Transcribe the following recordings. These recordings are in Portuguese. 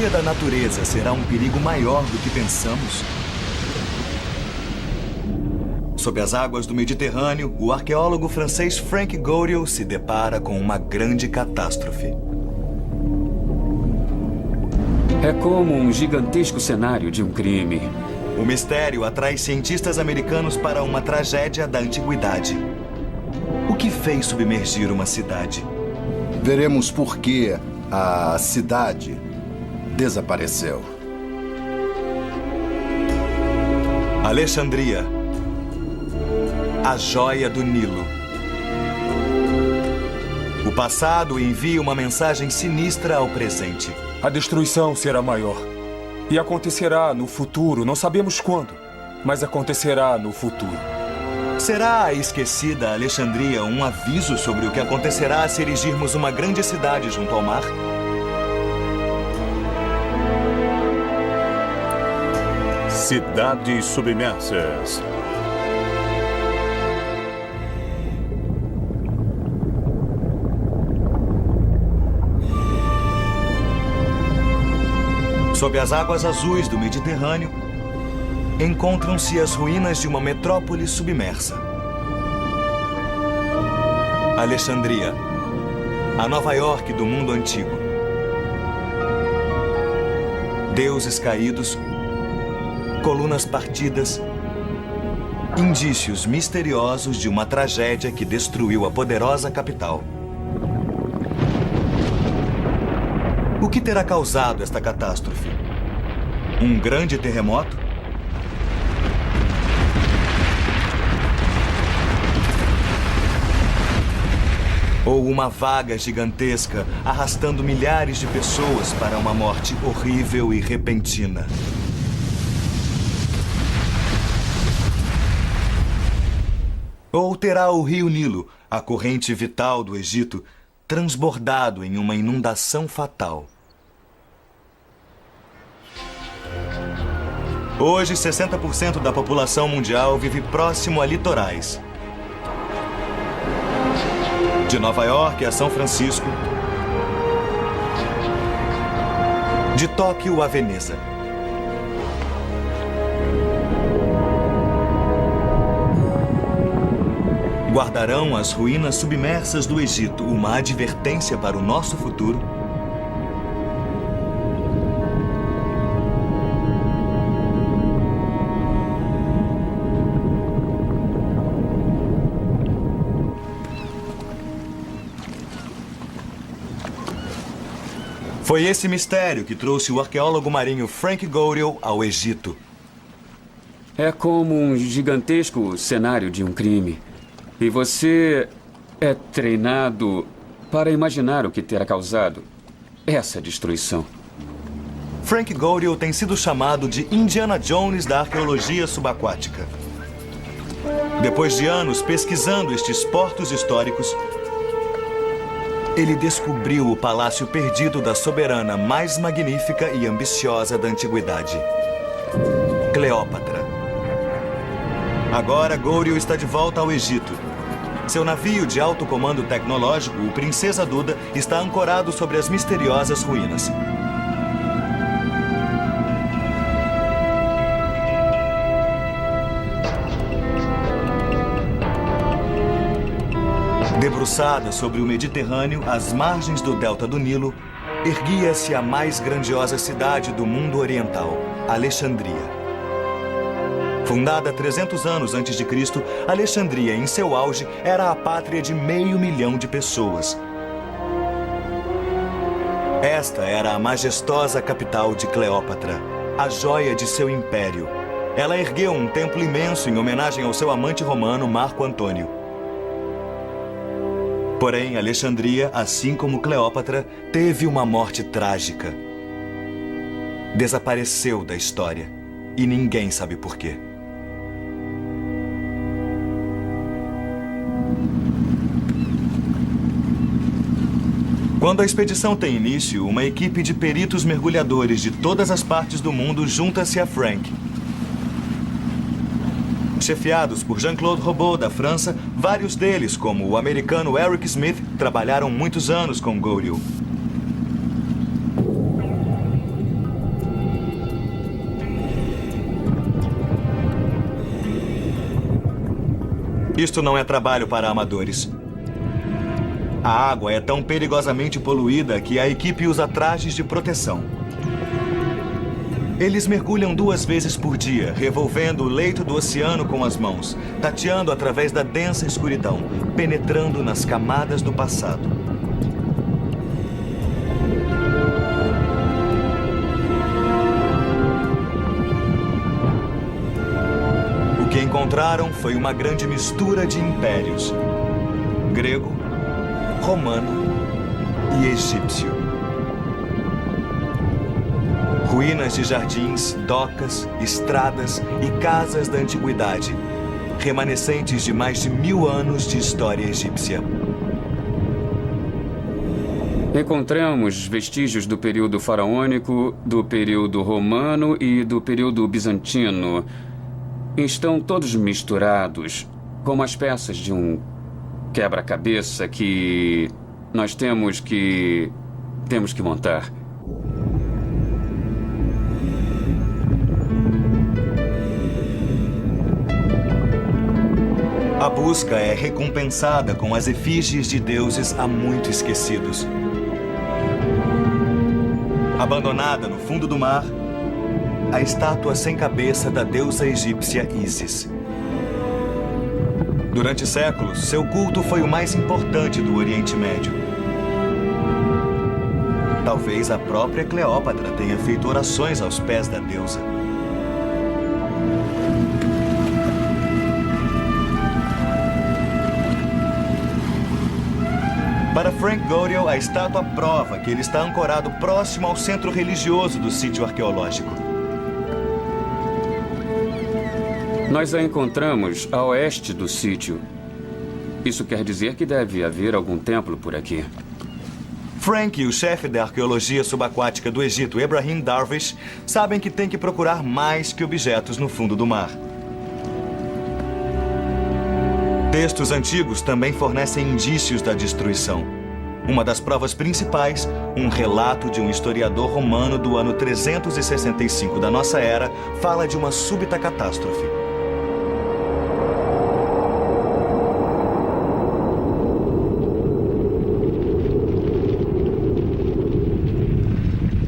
fúria da natureza será um perigo maior do que pensamos? Sob as águas do Mediterrâneo, o arqueólogo francês Frank Goriot se depara com uma grande catástrofe. É como um gigantesco cenário de um crime. O mistério atrai cientistas americanos para uma tragédia da antiguidade. O que fez submergir uma cidade? Veremos por que a cidade desapareceu. Alexandria, a joia do Nilo. O passado envia uma mensagem sinistra ao presente. A destruição será maior. E acontecerá no futuro, não sabemos quando, mas acontecerá no futuro. Será a esquecida Alexandria um aviso sobre o que acontecerá se erigirmos uma grande cidade junto ao mar? Cidades submersas. Sob as águas azuis do Mediterrâneo, encontram-se as ruínas de uma metrópole submersa. Alexandria, a Nova York do mundo antigo. Deuses caídos, colunas partidas, indícios misteriosos de uma tragédia que destruiu a poderosa capital. O que terá causado esta catástrofe? Um grande terremoto? Ou uma vaga gigantesca arrastando milhares de pessoas para uma morte horrível e repentina? Ou terá o rio Nilo, a corrente vital do Egito, transbordado em uma inundação fatal? Hoje, 60% da população mundial vive próximo a litorais. De Nova York a São Francisco. De Tóquio a Veneza. Guardarão as ruínas submersas do Egito uma advertência para o nosso futuro? Foi esse mistério que trouxe o arqueólogo marinho Frank Goriot ao Egito. É como um gigantesco cenário de um crime. E você é treinado para imaginar o que terá causado essa destruição. Frank Goriot tem sido chamado de Indiana Jones da arqueologia subaquática. Depois de anos pesquisando estes portos históricos, ele descobriu o palácio perdido da soberana mais magnífica e ambiciosa da antiguidade, Cleópatra. Agora, Goriot está de volta ao Egito. Seu navio de alto comando tecnológico, o Princesa Duda, está ancorado sobre as misteriosas ruínas. Debruçada sobre o Mediterrâneo, às margens do delta do Nilo, erguia-se a mais grandiosa cidade do mundo oriental, Alexandria. Fundada 300 anos antes de Cristo, Alexandria, em seu auge, era a pátria de 500 mil de pessoas. Esta era a majestosa capital de Cleópatra, a joia de seu império. Ela ergueu um templo imenso em homenagem ao seu amante romano, Marco Antônio. Porém, Alexandria, assim como Cleópatra, teve uma morte trágica. Desapareceu da história e ninguém sabe por quê. Quando a expedição tem início, uma equipe de peritos mergulhadores de todas as partes do mundo junta-se a Frank. Chefiados por Jean-Claude Robot, da França, vários deles, como o americano Eric Smith, trabalharam muitos anos com Goriot. Isto não é trabalho para amadores. A água é tão perigosamente poluída que a equipe usa trajes de proteção. Eles mergulham 2 vezes por dia, revolvendo o leito do oceano com as mãos, tateando através da densa escuridão, penetrando nas camadas do passado. O que encontraram foi uma grande mistura de impérios: grego, romano e egípcio. Ruínas de jardins, docas, estradas e casas da antiguidade, remanescentes de mais de 1000 anos de história egípcia. Encontramos vestígios do período faraônico, do período romano e do período bizantino. Estão todos misturados, como as peças de um quebra-cabeça que nós temos que montar. A busca é recompensada com as efígies de deuses há muito esquecidos. Abandonada no fundo do mar, a estátua sem cabeça da deusa egípcia Ísis. Durante séculos, seu culto foi o mais importante do Oriente Médio. Talvez a própria Cleópatra tenha feito orações aos pés da deusa. Para Frank Godel, a estátua prova que ele está ancorado próximo ao centro religioso do sítio arqueológico. Nós a encontramos a oeste do sítio. Isso quer dizer que deve haver algum templo por aqui. Frank e o chefe da arqueologia subaquática do Egito, Ebrahim Darwish, sabem que tem que procurar mais que objetos no fundo do mar. Textos antigos também fornecem indícios da destruição. Uma das provas principais, um relato de um historiador romano do ano 365 da nossa era, fala de uma súbita catástrofe.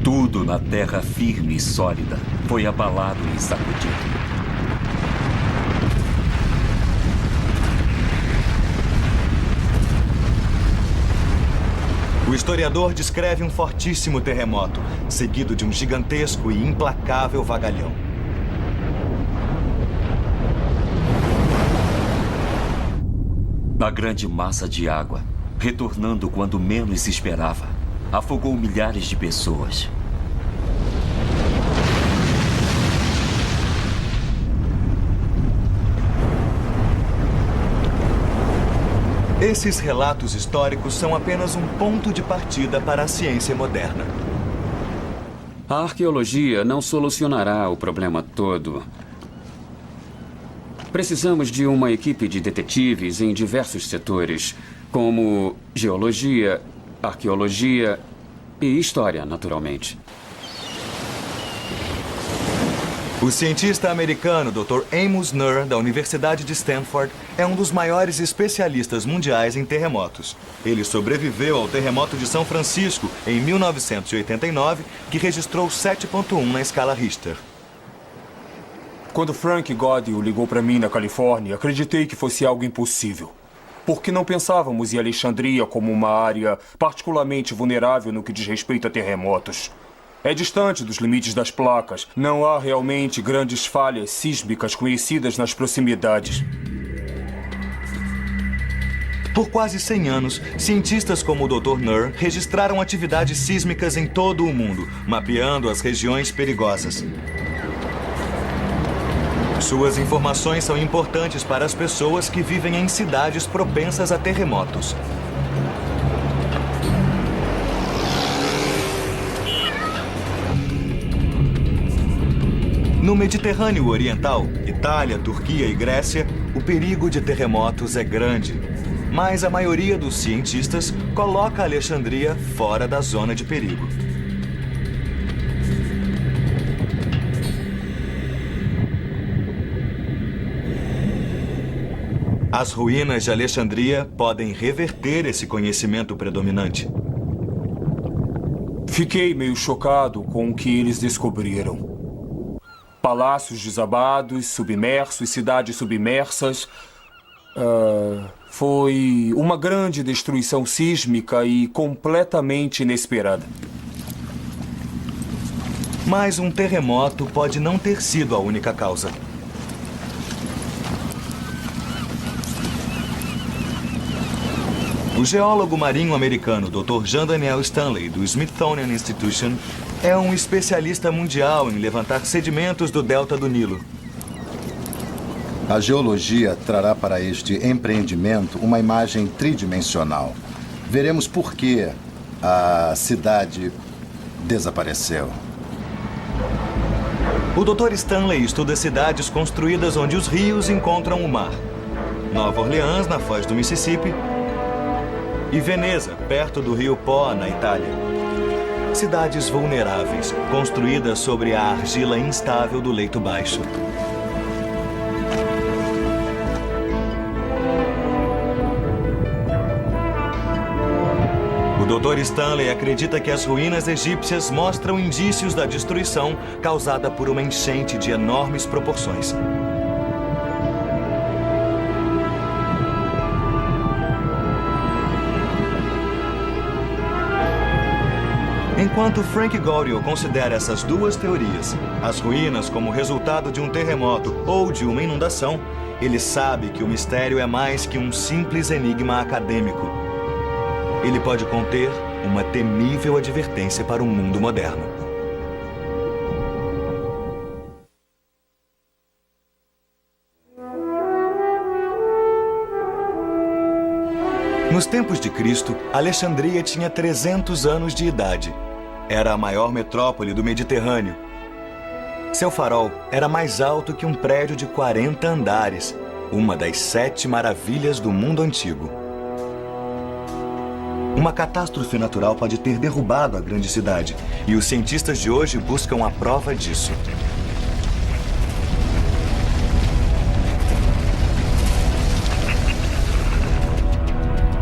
Tudo na terra firme e sólida foi abalado e sacudido. O historiador descreve um fortíssimo terremoto, seguido de um gigantesco e implacável vagalhão. A grande massa de água, retornando quando menos se esperava, afogou milhares de pessoas. Esses relatos históricos são apenas um ponto de partida para a ciência moderna. A arqueologia não solucionará o problema todo. Precisamos de uma equipe de detetives em diversos setores, como geologia, arqueologia e história, naturalmente. O cientista americano Dr. Amos Nuhr, da Universidade de Stanford, é um dos maiores especialistas mundiais em terremotos. Ele sobreviveu ao terremoto de São Francisco em 1989, que registrou 7,1 na escala Richter. Quando Frank Godel ligou para mim na Califórnia, acreditei que fosse algo impossível. Porque não pensávamos em Alexandria como uma área particularmente vulnerável no que diz respeito a terremotos. É distante dos limites das placas. Não há realmente grandes falhas sísmicas conhecidas nas proximidades. Por quase 100 anos, cientistas como o Dr. Nuhr registraram atividades sísmicas em todo o mundo, mapeando as regiões perigosas. Suas informações são importantes para as pessoas que vivem em cidades propensas a terremotos. No Mediterrâneo Oriental, Itália, Turquia e Grécia, o perigo de terremotos é grande. Mas a maioria dos cientistas coloca Alexandria fora da zona de perigo. As ruínas de Alexandria podem reverter esse conhecimento predominante. Fiquei meio chocado com o que eles descobriram. Palácios desabados, submersos, cidades submersas. Foi uma grande destruição sísmica e completamente inesperada. Mas um terremoto pode não ter sido a única causa. O geólogo marinho americano Dr. Jean Daniel Stanley, do Smithsonian Institution, é um especialista mundial em levantar sedimentos do delta do Nilo. A geologia trará para este empreendimento uma imagem tridimensional. Veremos por que a cidade desapareceu. O Dr. Stanley estuda cidades construídas onde os rios encontram o mar. Nova Orleans, na foz do Mississippi, e Veneza, perto do rio Po, na Itália. Cidades vulneráveis, construídas sobre a argila instável do leito baixo. O Dr. Stanley acredita que as ruínas egípcias mostram indícios da destruição causada por uma enchente de enormes proporções. Enquanto Frank Goriel considera essas duas teorias, as ruínas como resultado de um terremoto ou de uma inundação, ele sabe que o mistério é mais que um simples enigma acadêmico. Ele pode conter uma temível advertência para o mundo moderno. Nos tempos de Cristo, Alexandria tinha 300 anos de idade. Era a maior metrópole do Mediterrâneo. Seu farol era mais alto que um prédio de 40 andares, uma das 7 maravilhas do mundo antigo. Uma catástrofe natural pode ter derrubado a grande cidade, e os cientistas de hoje buscam a prova disso.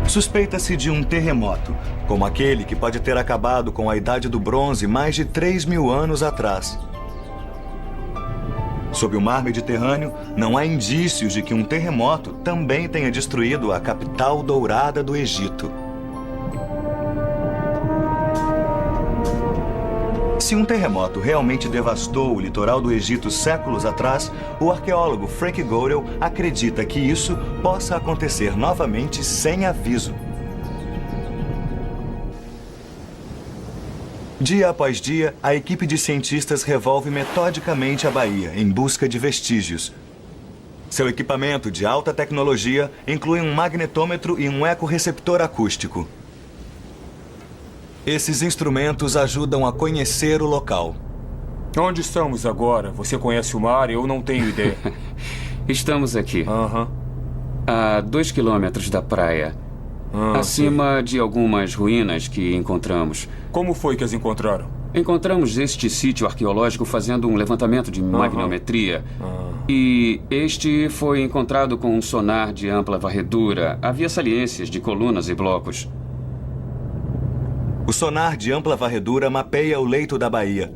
Suspeita-se de um terremoto, como aquele que pode ter acabado com a Idade do Bronze mais de 3.000 anos atrás. Sob o mar Mediterrâneo, não há indícios de que um terremoto também tenha destruído a capital dourada do Egito. Se um terremoto realmente devastou o litoral do Egito séculos atrás, o arqueólogo Frank Goriel acredita que isso possa acontecer novamente sem aviso. Dia após dia, a equipe de cientistas revolve metodicamente a baía em busca de vestígios. Seu equipamento de alta tecnologia inclui um magnetômetro e um ecorreceptor acústico. Esses instrumentos ajudam a conhecer o local. Onde estamos agora? Você conhece o mar? Eu não tenho ideia. Estamos aqui, Aham. a 2 quilômetros da praia, acima de algumas ruínas que encontramos. Como foi que as encontraram? Encontramos este sítio arqueológico fazendo um levantamento de magnetometria. E este foi encontrado com um sonar de ampla varredura. Havia saliências de colunas e blocos. O sonar de ampla varredura mapeia o leito da baía.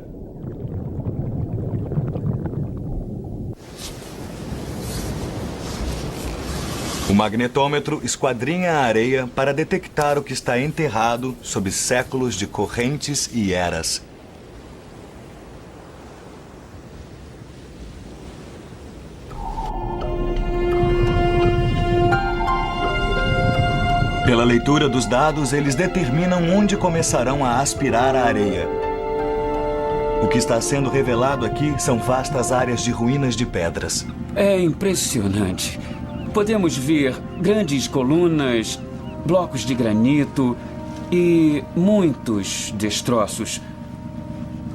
O magnetômetro esquadrinha a areia para detectar o que está enterrado sob séculos de correntes e eras. Pela leitura dos dados, eles determinam onde começarão a aspirar a areia. O que está sendo revelado aqui são vastas áreas de ruínas de pedras. É impressionante. Podemos ver grandes colunas, blocos de granito e muitos destroços.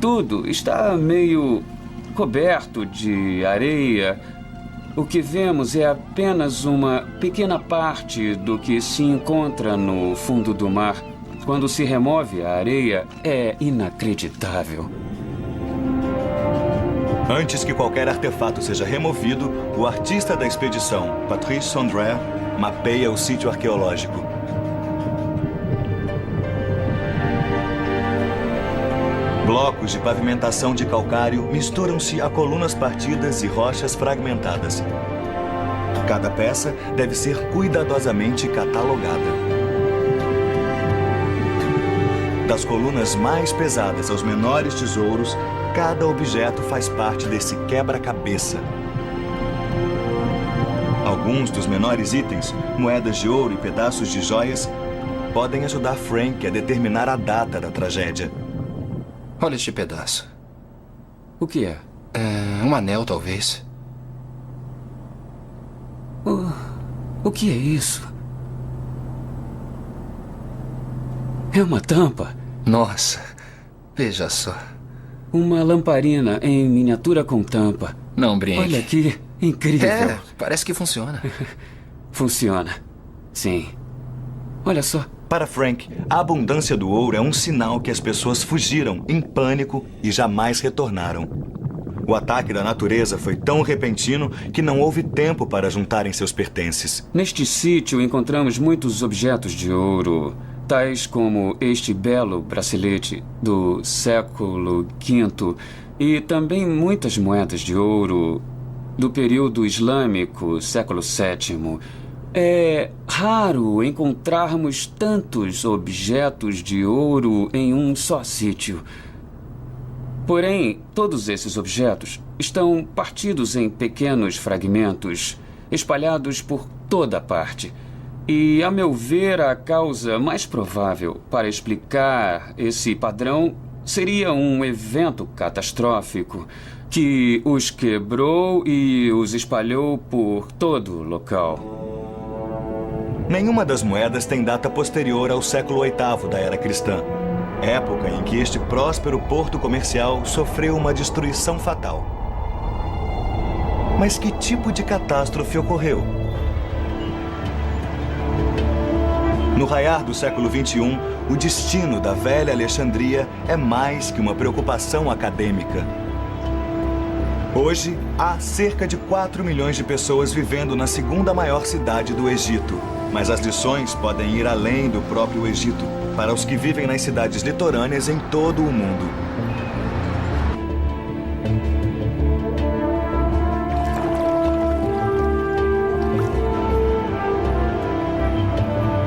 Tudo está meio coberto de areia. O que vemos é apenas uma pequena parte do que se encontra no fundo do mar. Quando se remove a areia, é inacreditável. Antes que qualquer artefato seja removido, o artista da expedição, Patrice Sondre, mapeia o sítio arqueológico. Blocos de pavimentação de calcário misturam-se a colunas partidas e rochas fragmentadas. Cada peça deve ser cuidadosamente catalogada. Das colunas mais pesadas aos menores tesouros, cada objeto faz parte desse quebra-cabeça. Alguns dos menores itens, moedas de ouro e pedaços de joias, podem ajudar Frank a determinar a data da tragédia. Olha este pedaço. O que é? É um anel, talvez. O que é isso? É uma tampa. Nossa, veja só. Uma lamparina em miniatura com tampa. Não brinque. Olha aqui, incrível. É, parece que funciona. Funciona. Sim. Olha só. Para Frank, a abundância do ouro é um sinal que as pessoas fugiram em pânico e jamais retornaram. O ataque da natureza foi tão repentino que não houve tempo para juntarem seus pertences. Neste sítio encontramos muitos objetos de ouro, tais como este belo bracelete do século V e também muitas moedas de ouro do período islâmico, século VII. É raro encontrarmos tantos objetos de ouro em um só sítio. Porém, todos esses objetos estão partidos em pequenos fragmentos, espalhados por toda parte. E, a meu ver, a causa mais provável para explicar esse padrão seria um evento catastrófico que os quebrou e os espalhou por todo o local. Nenhuma das moedas tem data posterior ao século VIII da era cristã, época em que este próspero porto comercial sofreu uma destruição fatal. Mas que tipo de catástrofe ocorreu? No raiar do século XXI, o destino da velha Alexandria é mais que uma preocupação acadêmica. Hoje, há cerca de 4 milhões de pessoas vivendo na segunda maior cidade do Egito. Mas as lições podem ir além do próprio Egito, para os que vivem nas cidades litorâneas em todo o mundo.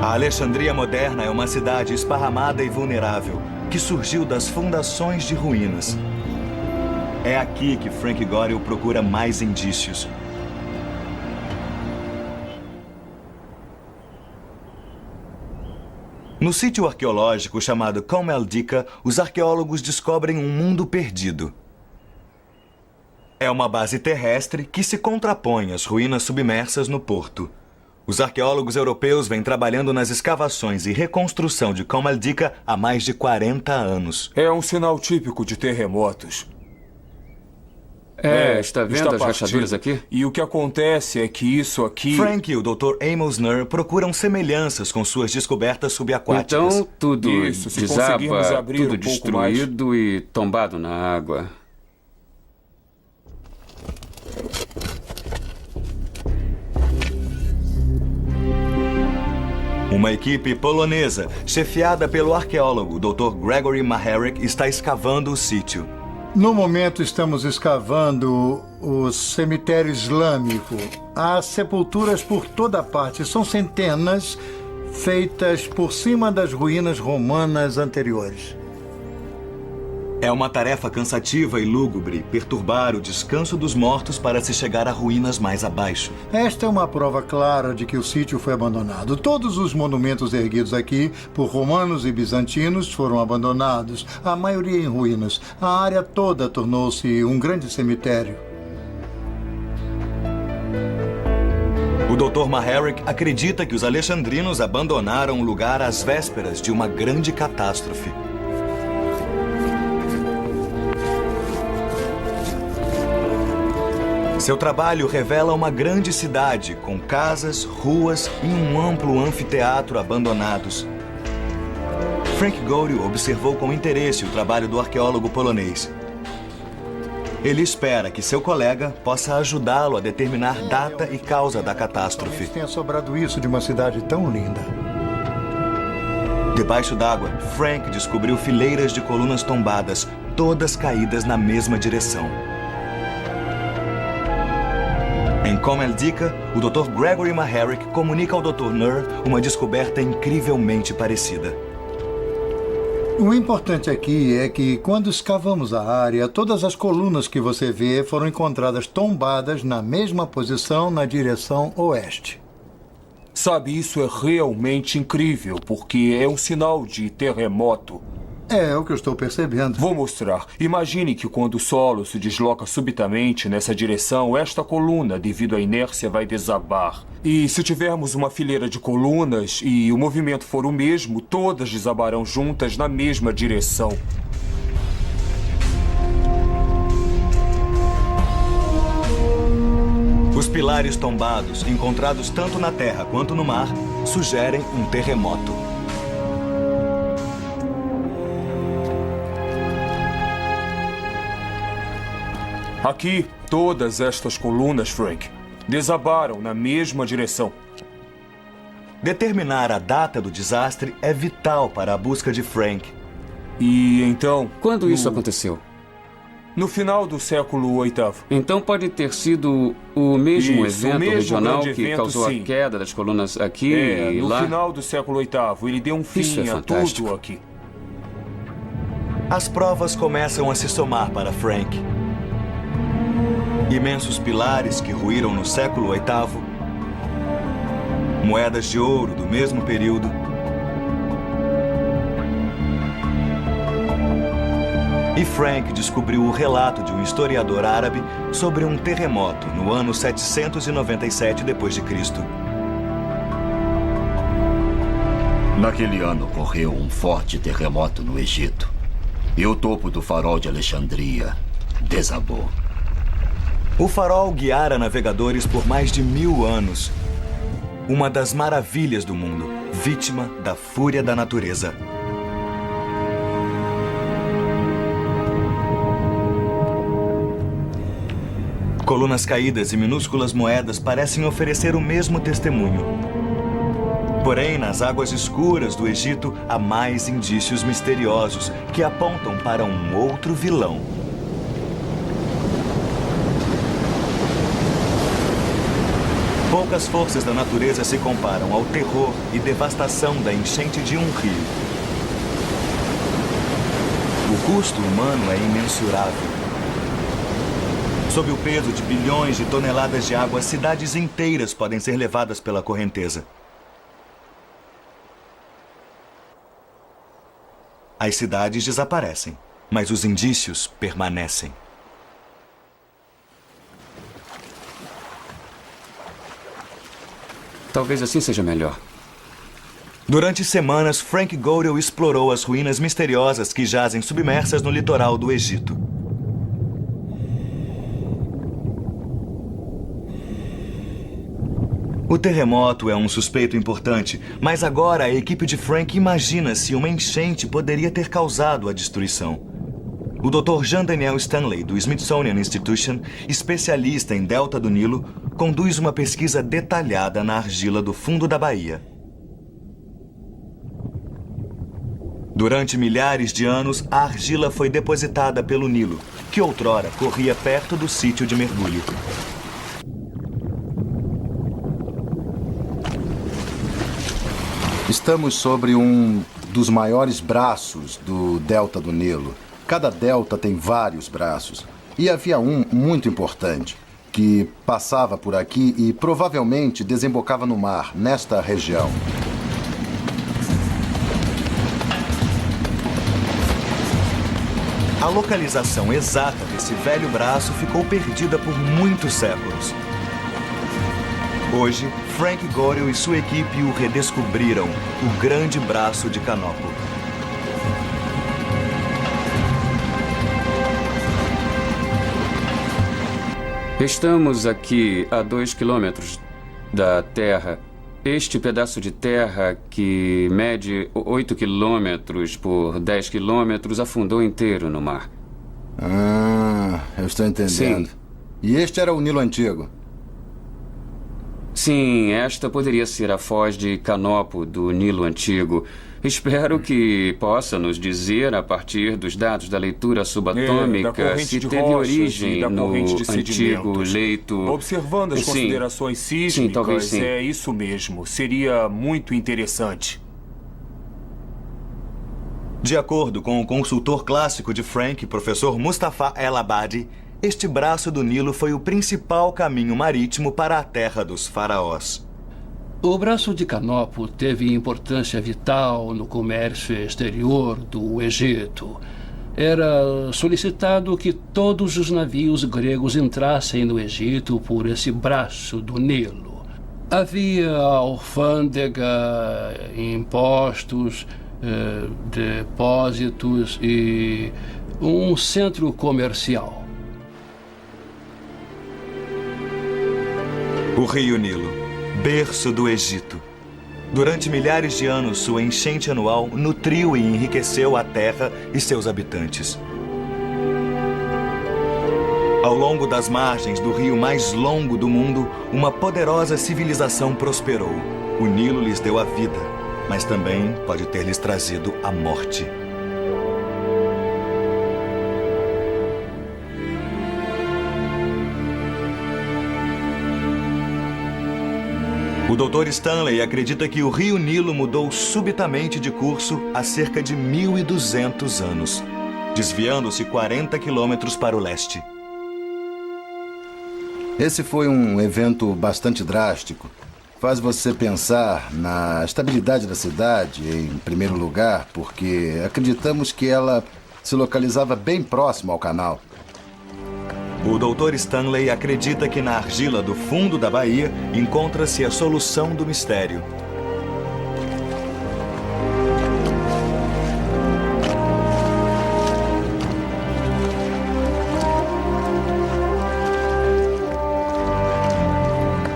A Alexandria moderna é uma cidade esparramada e vulnerável, que surgiu das fundações de ruínas. É aqui que Frank Gorill procura mais indícios. No sítio arqueológico chamado Com El Dica, os arqueólogos descobrem um mundo perdido. É uma base terrestre que se contrapõe às ruínas submersas no porto. Os arqueólogos europeus vêm trabalhando nas escavações e reconstrução de Com El Dica há mais de 40 anos. É um sinal típico de terremotos. Está vendo as rachaduras aqui? E o que acontece é que isso aqui... Frank e o Dr. Amos Nurr procuram semelhanças com suas descobertas subaquáticas. Então, tudo Isso, se conseguirmos desaba, abrir tudo um pouco mais. destruído e tombado na água. Uma equipe polonesa, chefiada pelo arqueólogo Dr. Gregory Maharek, está escavando o sítio. No momento, estamos escavando o cemitério islâmico. Há sepulturas por toda parte. São centenas feitas por cima das ruínas romanas anteriores. É uma tarefa cansativa e lúgubre perturbar o descanso dos mortos para se chegar a ruínas mais abaixo. Esta é uma prova clara de que o sítio foi abandonado. Todos os monumentos erguidos aqui por romanos e bizantinos foram abandonados, a maioria em ruínas. A área toda tornou-se um grande cemitério. O Dr. Maharek acredita que os alexandrinos abandonaram o lugar às vésperas de uma grande catástrofe. Seu trabalho revela uma grande cidade com casas, ruas e um amplo anfiteatro abandonados. Frank Gorill observou com interesse o trabalho do arqueólogo polonês. Ele espera que seu colega possa ajudá-lo a determinar data e causa da catástrofe. Tenha sobrado isso de uma cidade tão linda. Debaixo d'água, Frank descobriu fileiras de colunas tombadas, todas caídas na mesma direção. Em Comeldica, o Dr. Gregory Maharrick comunica ao Dr. Nur uma descoberta incrivelmente parecida. O importante aqui é que, quando escavamos a área, todas as colunas que você vê foram encontradas tombadas na mesma posição na direção oeste. Sabe, isso é realmente incrível, porque é um sinal de terremoto. É o que eu estou percebendo. Vou mostrar. Imagine que quando o solo se desloca subitamente nessa direção, esta coluna, devido à inércia, vai desabar. E se tivermos uma fileira de colunas e o movimento for o mesmo, todas desabarão juntas na mesma direção. Os pilares tombados, encontrados tanto na terra quanto no mar, sugerem um terremoto. Aqui, todas estas colunas, Frank, desabaram na mesma direção. Determinar a data do desastre é vital para a busca de Frank. E então... Quando isso aconteceu? No final do século VIII. Então pode ter sido o mesmo Isso, evento o mesmo regional grande que evento, causou sim. a queda das colunas aqui e No lá? final do século VIII, ele deu um Isso é fim a fantástico. tudo aqui. As provas começam a se somar para Frank. Imensos pilares que ruíram no século VIII, moedas de ouro do mesmo período, e Frank descobriu o relato de um historiador árabe sobre um terremoto no ano 797 d.C. Naquele ano ocorreu um forte terremoto no Egito. E o topo do farol de Alexandria desabou. O farol guiara navegadores por mais de 1000 anos. Uma das maravilhas do mundo, vítima da fúria da natureza. Colunas caídas e minúsculas moedas parecem oferecer o mesmo testemunho. Porém, nas águas escuras do Egito, há mais indícios misteriosos que apontam para um outro vilão. Poucas forças da natureza se comparam ao terror e devastação da enchente de um rio. O custo humano é imensurável. Sob o peso de bilhões de toneladas de água, cidades inteiras podem ser levadas pela correnteza. As cidades desaparecem, mas os indícios permanecem. Talvez assim seja melhor. Durante semanas, Frank Godel explorou as ruínas misteriosas que jazem submersas no litoral do Egito. O terremoto é um suspeito importante, mas agora a equipe de Frank imagina se uma enchente poderia ter causado a destruição. O Dr. Jean Daniel Stanley, do Smithsonian Institution, especialista em Delta do Nilo, conduz uma pesquisa detalhada na argila do fundo da baía. Durante milhares de anos, a argila foi depositada pelo Nilo, que outrora corria perto do sítio de mergulho. Estamos sobre um dos maiores braços do Delta do Nilo. Cada delta tem vários braços. E havia um muito importante, que passava por aqui e provavelmente desembocava no mar, nesta região. A localização exata desse velho braço ficou perdida por muitos séculos. Hoje, Frank Godel e sua equipe o redescobriram, o Grande Braço de Canopo. Estamos aqui a 2 quilômetros da Terra. Este pedaço de terra, que mede 8 quilômetros por 10 quilômetros, afundou inteiro no mar. Ah, eu estou entendendo. Sim. E este era o Nilo Antigo? Sim, esta poderia ser a foz de Canopo do Nilo Antigo. Espero que possa nos dizer, a partir dos dados da leitura da subatômica, corrente se de teve rochas origem e da no corrente de antigo sedimentos. leito... Observando as Sim. considerações Sim, sísmicas, talvez sim. é isso mesmo. Seria muito interessante. De acordo com o consultor clássico de Frank, professor Mustafa El-Abadi, este braço do Nilo foi o principal caminho marítimo para a terra dos faraós. O braço de Canopo teve importância vital no comércio exterior do Egito. Era solicitado que todos os navios gregos entrassem no Egito por esse braço do Nilo. Havia alfândega, impostos, depósitos e um centro comercial. O rio Nilo, berço do Egito. Durante milhares de anos, sua enchente anual nutriu e enriqueceu a terra e seus habitantes. Ao longo das margens do rio mais longo do mundo, uma poderosa civilização prosperou. O Nilo lhes deu a vida, mas também pode ter lhes trazido a morte. O Dr. Stanley acredita que o rio Nilo mudou subitamente de curso há cerca de 1.200 anos, desviando-se 40 quilômetros para o leste. Esse foi um evento bastante drástico. Faz você pensar na estabilidade da cidade, em primeiro lugar, porque acreditamos que ela se localizava bem próximo ao canal. O Dr. Stanley acredita que na argila do fundo da baía encontra-se a solução do mistério.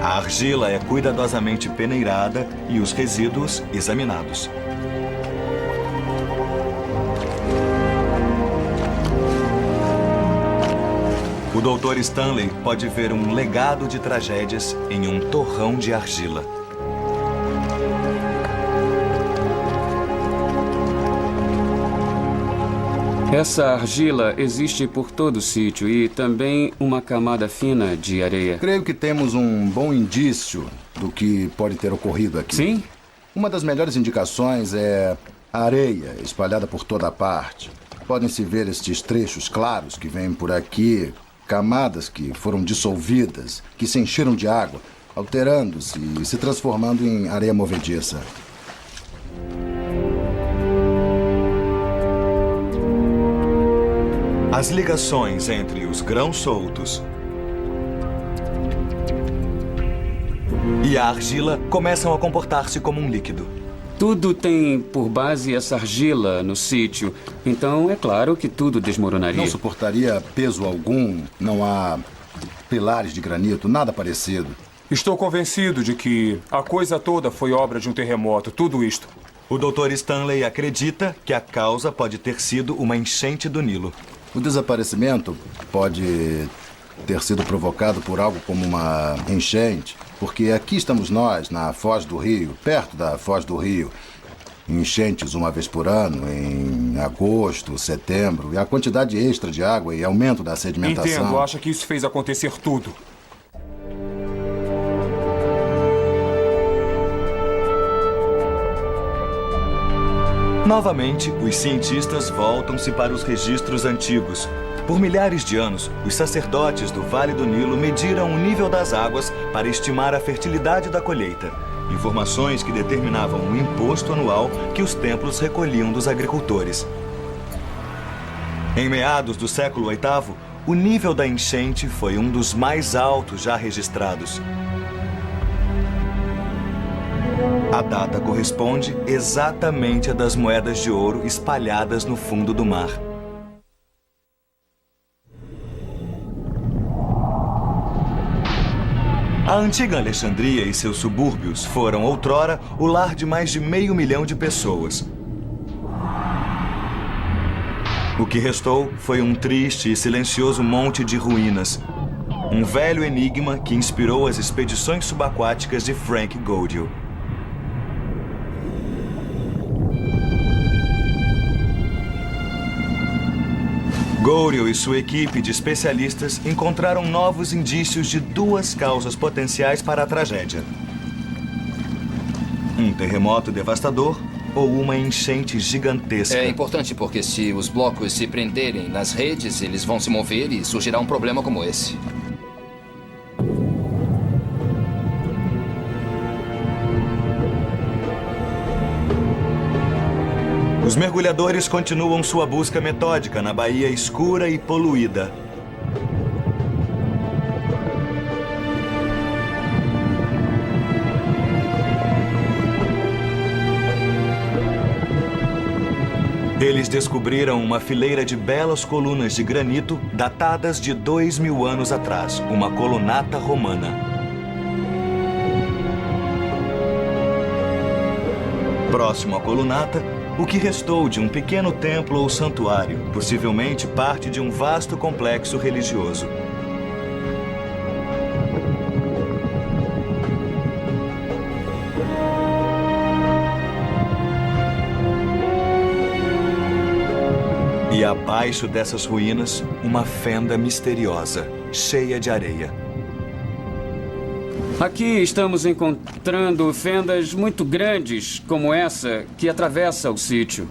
A argila é cuidadosamente peneirada e os resíduos examinados. O Dr. Stanley pode ver um legado de tragédias em um torrão de argila. Essa argila existe por todo o sítio e também uma camada fina de areia. Creio que temos um bom indício do que pode ter ocorrido aqui. Sim? Uma das melhores indicações é a areia espalhada por toda parte. Podem-se ver estes trechos claros que vêm por aqui, camadas que foram dissolvidas, que se encheram de água, alterando-se e se transformando em areia movediça. As ligações entre os grãos soltos e a argila começam a comportar-se como um líquido. Tudo tem por base essa argila no sítio. Então, é claro que tudo desmoronaria. Não suportaria peso algum, não há pilares de granito, nada parecido. Estou convencido de que a coisa toda foi obra de um terremoto, tudo isto. O Dr. Stanley acredita que a causa pode ter sido uma enchente do Nilo. O desaparecimento pode ter sido provocado por algo como uma enchente, porque aqui estamos nós, na Foz do Rio, perto da Foz do Rio. Enchentes uma vez por ano, em agosto, setembro, e a quantidade extra de água e aumento da sedimentação. Entendo, acha que isso fez acontecer tudo. Novamente, os cientistas voltam-se para os registros antigos. Por milhares de anos, os sacerdotes do Vale do Nilo mediram o nível das águas para estimar a fertilidade da colheita. Informações que determinavam o imposto anual que os templos recolhiam dos agricultores. Em meados do século VIII, o nível da enchente foi um dos mais altos já registrados. A data corresponde exatamente à das moedas de ouro espalhadas no fundo do mar. A antiga Alexandria e seus subúrbios foram, outrora, o lar de mais de 500 mil de pessoas. O que restou foi um triste e silencioso monte de ruínas. Um velho enigma que inspirou as expedições subaquáticas de Frank Godiel. Godiel e sua equipe de especialistas encontraram novos indícios de duas causas potenciais para a tragédia: um terremoto devastador ou uma enchente gigantesca. É importante porque se os blocos se prenderem nas redes, eles vão se mover e surgirá um problema como esse. Os mergulhadores continuam sua busca metódica na baía escura e poluída. Eles descobriram uma fileira de belas colunas de granito datadas de 2000 anos atrás, uma colunata romana. Próximo à colunata, o que restou de um pequeno templo ou santuário, possivelmente parte de um vasto complexo religioso. E abaixo dessas ruínas, uma fenda misteriosa, cheia de areia. Aqui estamos encontrando fendas muito grandes, como essa, que atravessa o sítio.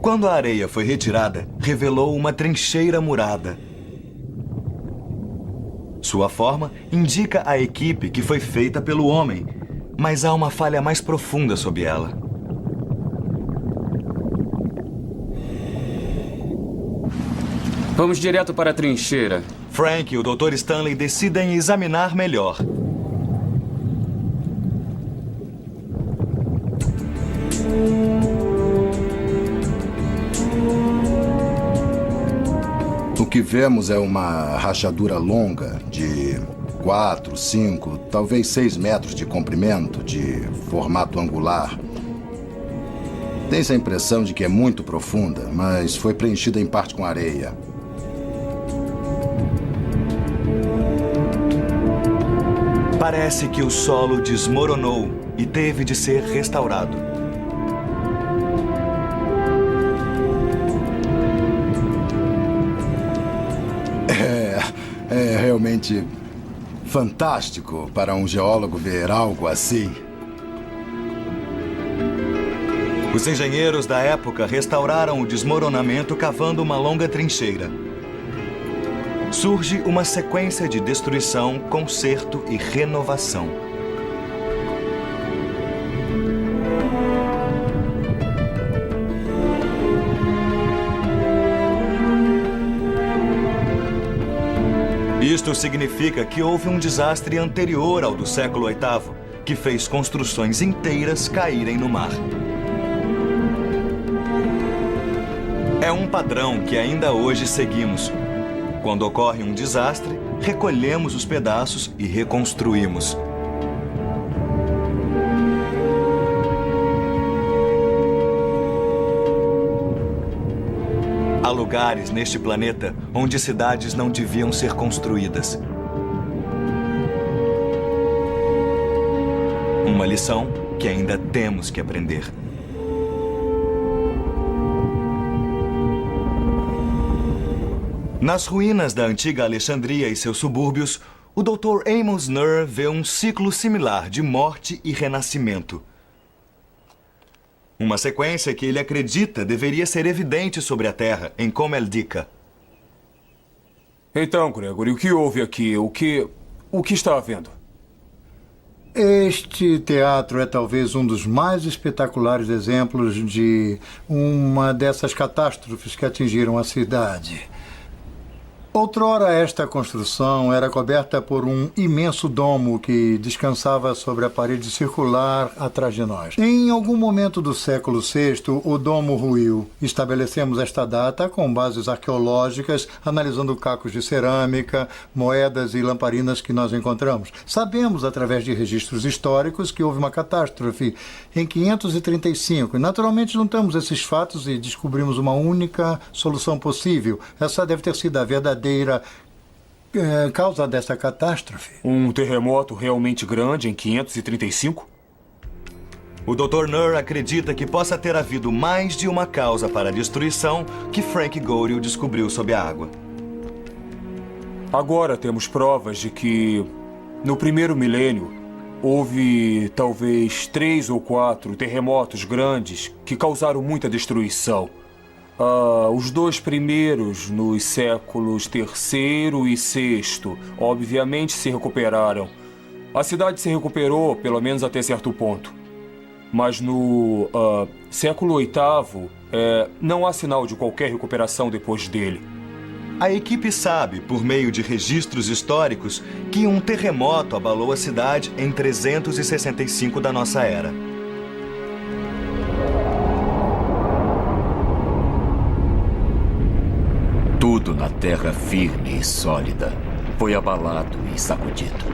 Quando a areia foi retirada, revelou uma trincheira murada. Sua forma indica a equipe que foi feita pelo homem, mas há uma falha mais profunda sob ela. Vamos direto para a trincheira. Frank e o Dr. Stanley decidem examinar melhor. O que vemos é uma rachadura longa de 4, 5, talvez 6 metros de comprimento, de formato angular. Tem-se a impressão de que é muito profunda, mas foi preenchida em parte com areia. Parece que o solo desmoronou e teve de ser restaurado. É realmente fantástico para um geólogo ver algo assim. Os engenheiros da época restauraram o desmoronamento cavando uma longa trincheira. Surge uma sequência de destruição, conserto e renovação. Isto significa que houve um desastre anterior ao do século VIII, que fez construções inteiras caírem no mar. É um padrão que ainda hoje seguimos. Quando ocorre um desastre, recolhemos os pedaços e reconstruímos. Há lugares neste planeta onde cidades não deviam ser construídas. Uma lição que ainda temos que aprender. Nas ruínas da antiga Alexandria e seus subúrbios, o Dr. Amos Nurr vê um ciclo similar de morte e renascimento. Uma sequência que ele acredita deveria ser evidente sobre a Terra, em Comeldica. Então, Gregory, o que houve aqui? O que está havendo? Este teatro é talvez um dos mais espetaculares exemplos de uma dessas catástrofes que atingiram a cidade. Outrora, esta construção era coberta por um imenso domo que descansava sobre a parede circular atrás de nós. Em algum momento do século VI, o domo ruiu. Estabelecemos esta data com bases arqueológicas, analisando cacos de cerâmica, moedas e lamparinas que nós encontramos. Sabemos, através de registros históricos, que houve uma catástrofe em 535. E, naturalmente, juntamos esses fatos e descobrimos uma única solução possível. Essa deve ter sido a verdadeira causa dessa catástrofe. Um terremoto realmente grande em 535? O Dr. Nur acredita que possa ter havido mais de uma causa para a destruição que Frank Goryeo descobriu sob a água. Agora temos provas de que, no primeiro milênio, houve talvez 3 ou 4 terremotos grandes que causaram muita destruição. Os 2 primeiros, nos séculos III e VI, obviamente se recuperaram. A cidade se recuperou, pelo menos até certo ponto. Mas no século VIII, não há sinal de qualquer recuperação depois dele. A equipe sabe, por meio de registros históricos, que um terremoto abalou a cidade em 365 da nossa era. Tudo na terra firme e sólida foi abalado e sacudido.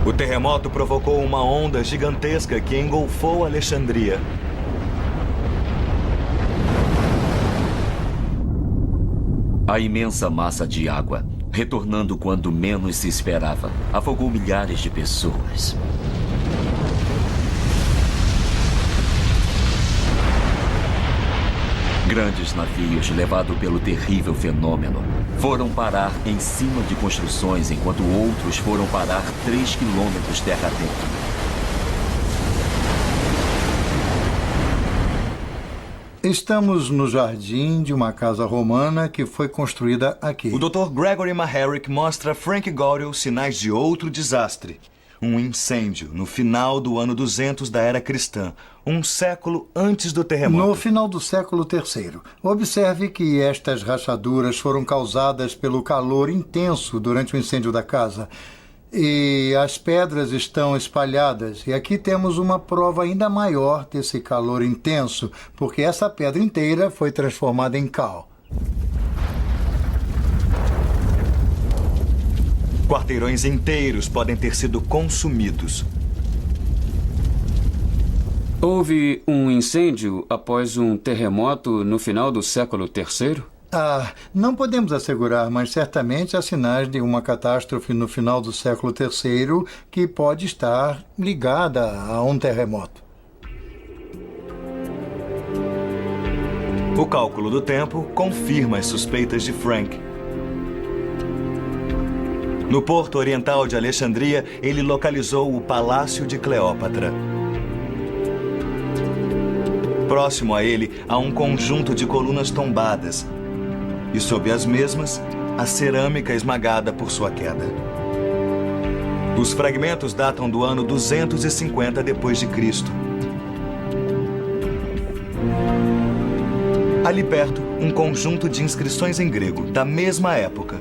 O terremoto provocou uma onda gigantesca que engolfou Alexandria. A imensa massa de água, retornando quando menos se esperava, afogou milhares de pessoas. Grandes navios, levados pelo terrível fenômeno, foram parar em cima de construções, enquanto outros foram parar 3 quilômetros terra dentro. Estamos no jardim de uma casa romana que foi construída aqui. O Dr. Gregory Maharic mostra a Frank Goryeo sinais de outro desastre. Um incêndio no final do ano 200 da era cristã, um século antes do terremoto. No final do século III. Observe que estas rachaduras foram causadas pelo calor intenso durante o incêndio da casa. E as pedras estão espalhadas. E aqui temos uma prova ainda maior desse calor intenso, porque essa pedra inteira foi transformada em cal. Quarteirões inteiros podem ter sido consumidos. Houve um incêndio após um terremoto no final do século III? Não podemos assegurar, mas certamente há sinais de uma catástrofe no final do século III que pode estar ligada a um terremoto. O cálculo do tempo confirma as suspeitas de Frank. No porto oriental de Alexandria, ele localizou o Palácio de Cleópatra. Próximo a ele, há um conjunto de colunas tombadas. E sob as mesmas, a cerâmica esmagada por sua queda. Os fragmentos datam do ano 250 depois de Cristo. Ali perto, um conjunto de inscrições em grego, da mesma época.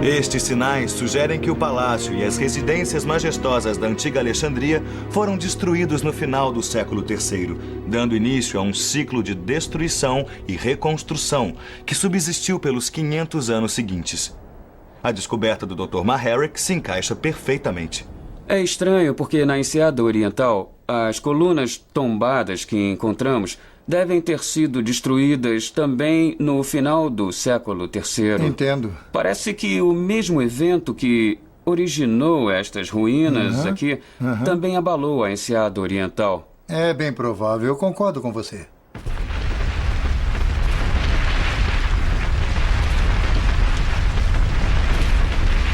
Estes sinais sugerem que o palácio e as residências majestosas da antiga Alexandria foram destruídos no final do século III, dando início a um ciclo de destruição e reconstrução que subsistiu pelos 500 anos seguintes. A descoberta do Dr. Maharic se encaixa perfeitamente. É estranho porque na Enseada Oriental, as colunas tombadas que encontramos devem ter sido destruídas também no final do século III. Entendo. Parece que o mesmo evento que originou estas ruínas aqui também abalou a Enseada Oriental. É bem provável, eu concordo com você.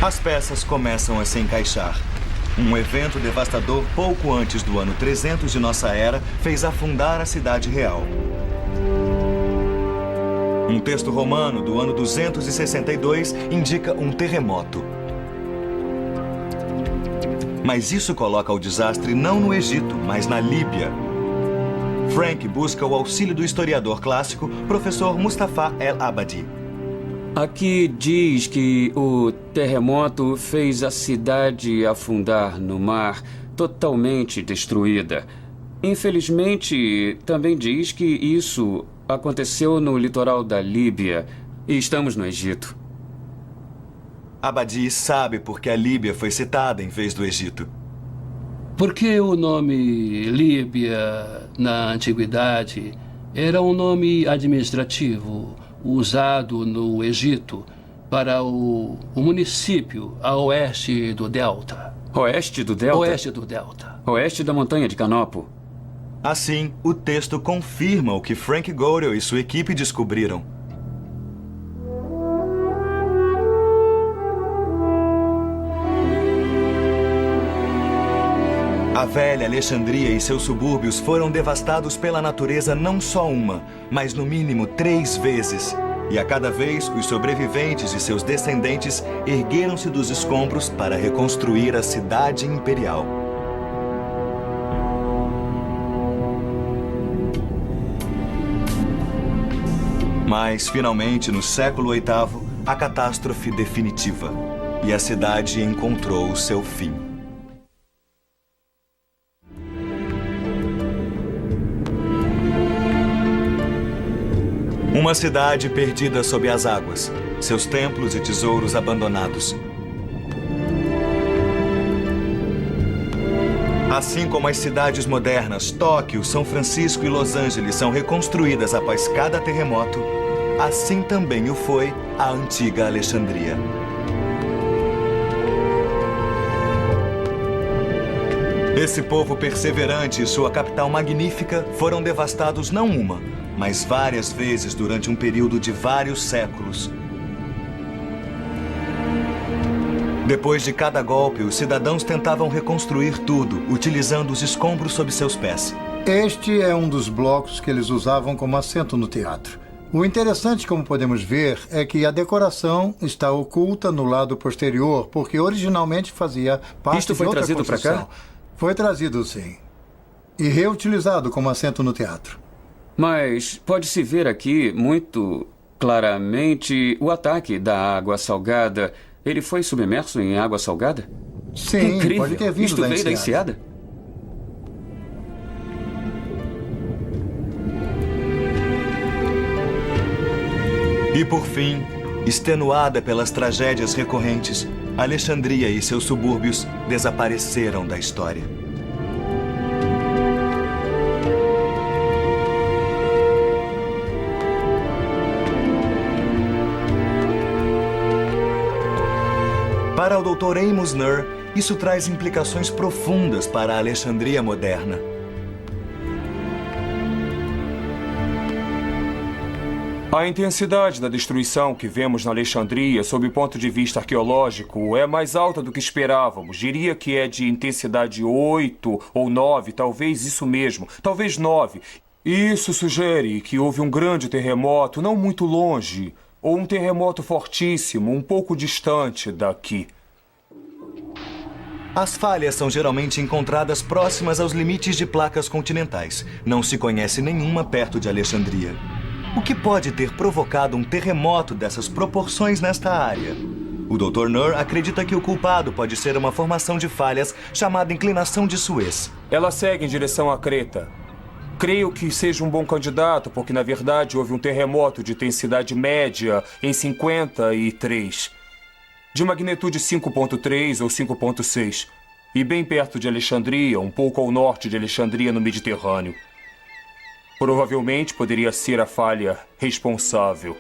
As peças começam a se encaixar. Um evento devastador pouco antes do ano 300 de nossa era fez afundar a cidade real. Um texto romano do ano 262 indica um terremoto. Mas isso coloca o desastre não no Egito, mas na Líbia. Frank busca o auxílio do historiador clássico, professor Mustafa El-Abadi. Aqui diz que o terremoto fez a cidade afundar no mar, totalmente destruída. Infelizmente, também diz que isso aconteceu no litoral da Líbia e estamos no Egito. Abadi sabe por que a Líbia foi citada em vez do Egito. Porque o nome Líbia, na antiguidade, era um nome administrativo usado no Egito para o município a oeste do Delta. Oeste do Delta? Oeste do Delta. Oeste da montanha de Canopo. Assim, o texto confirma o que Frank Godel e sua equipe descobriram. A velha Alexandria e seus subúrbios foram devastados pela natureza não só uma, mas no mínimo 3 vezes. E a cada vez, os sobreviventes e seus descendentes ergueram-se dos escombros para reconstruir a cidade imperial. Mas, finalmente, no século VIII, a catástrofe definitiva. E a cidade encontrou o seu fim. Uma cidade perdida sob as águas, seus templos e tesouros abandonados. Assim como as cidades modernas, Tóquio, São Francisco e Los Angeles são reconstruídas após cada terremoto, assim também o foi a antiga Alexandria. Esse povo perseverante e sua capital magnífica foram devastados não uma, mas várias vezes durante um período de vários séculos. Depois de cada golpe, os cidadãos tentavam reconstruir tudo, utilizando os escombros sob seus pés. Este é um dos blocos que eles usavam como assento no teatro. O interessante, como podemos ver, é que a decoração está oculta no lado posterior, porque originalmente fazia parte Isto foi de outra trazido para construção. cá? Foi trazido, sim. E reutilizado como assento no teatro. Mas pode-se ver aqui muito claramente o ataque da água salgada. Ele foi submerso em água salgada? Sim, Incrível. pode ter vindo Isto veio da enseada? E por fim, extenuada pelas tragédias recorrentes, Alexandria e seus subúrbios desapareceram da história. Para o Dr. Amos Nur, isso traz implicações profundas para a Alexandria moderna. A intensidade da destruição que vemos na Alexandria, sob o ponto de vista arqueológico, é mais alta do que esperávamos. Diria que é de intensidade 8 ou 9, talvez isso mesmo, talvez 9. Isso sugere que houve um grande terremoto não muito longe, ou um terremoto fortíssimo, um pouco distante daqui. As falhas são geralmente encontradas próximas aos limites de placas continentais. Não se conhece nenhuma perto de Alexandria. O que pode ter provocado um terremoto dessas proporções nesta área? O Dr. Nur acredita que o culpado pode ser uma formação de falhas chamada inclinação de Suez. Ela segue em direção à Creta. Creio que seja um bom candidato, porque na verdade houve um terremoto de intensidade média em 53, de magnitude 5.3 ou 5.6, e bem perto de Alexandria, um pouco ao norte de Alexandria, no Mediterrâneo. Provavelmente poderia ser a falha responsável.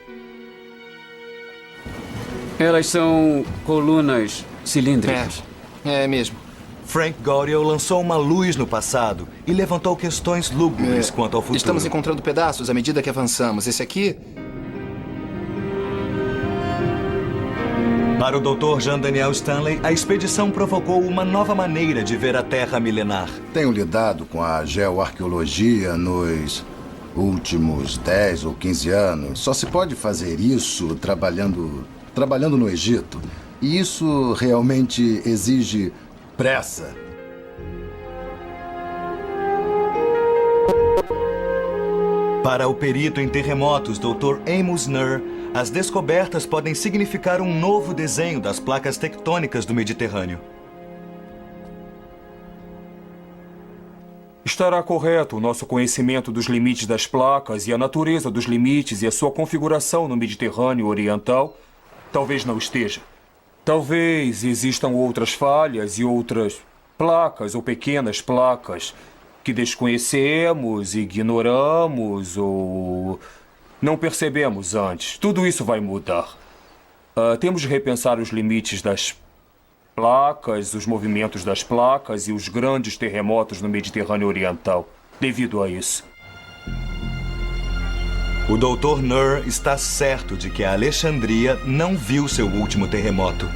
Elas são colunas cilíndricas. É mesmo. Frank Godel lançou uma luz no passado e levantou questões lúgubres quanto ao futuro. Estamos encontrando pedaços à medida que avançamos. Esse aqui... Para o Dr. Jean Daniel Stanley, a expedição provocou uma nova maneira de ver a Terra milenar. Tenho lidado com a geoarqueologia nos últimos 10 ou 15 anos. Só se pode fazer isso trabalhando no Egito. E isso realmente exige pressa. Para o perito em terremotos Dr. Amos Nur, as descobertas podem significar um novo desenho das placas tectônicas do Mediterrâneo. Estará correto o nosso conhecimento dos limites das placas e a natureza dos limites e a sua configuração no Mediterrâneo Oriental? Talvez não esteja. Talvez existam outras falhas e outras placas ou pequenas placas que desconhecemos, ignoramos ou não percebemos antes. Tudo isso vai mudar. Temos de repensar os limites das placas, os movimentos das placas e os grandes terremotos no Mediterrâneo Oriental, devido a isso. O Dr. Nur está certo de que a Alexandria não viu seu último terremoto.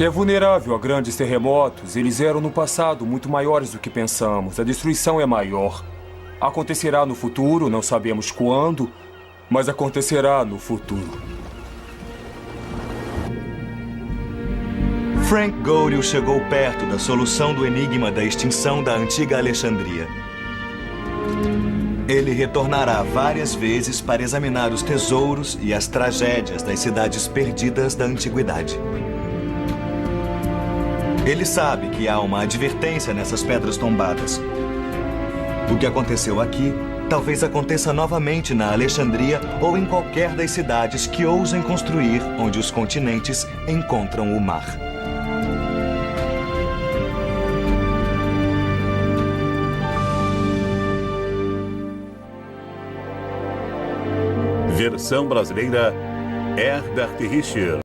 É vulnerável a grandes terremotos. Eles eram no passado muito maiores do que pensamos. A destruição é maior. Acontecerá no futuro, não sabemos quando, mas acontecerá no futuro. Frank Gouriel chegou perto da solução do enigma da extinção da antiga Alexandria. Ele retornará várias vezes para examinar os tesouros e as tragédias das cidades perdidas da antiguidade. Ele sabe que há uma advertência nessas pedras tombadas. O que aconteceu aqui talvez aconteça novamente na Alexandria ou em qualquer das cidades que ousem construir onde os continentes encontram o mar. Versão brasileira, Herbert Richter.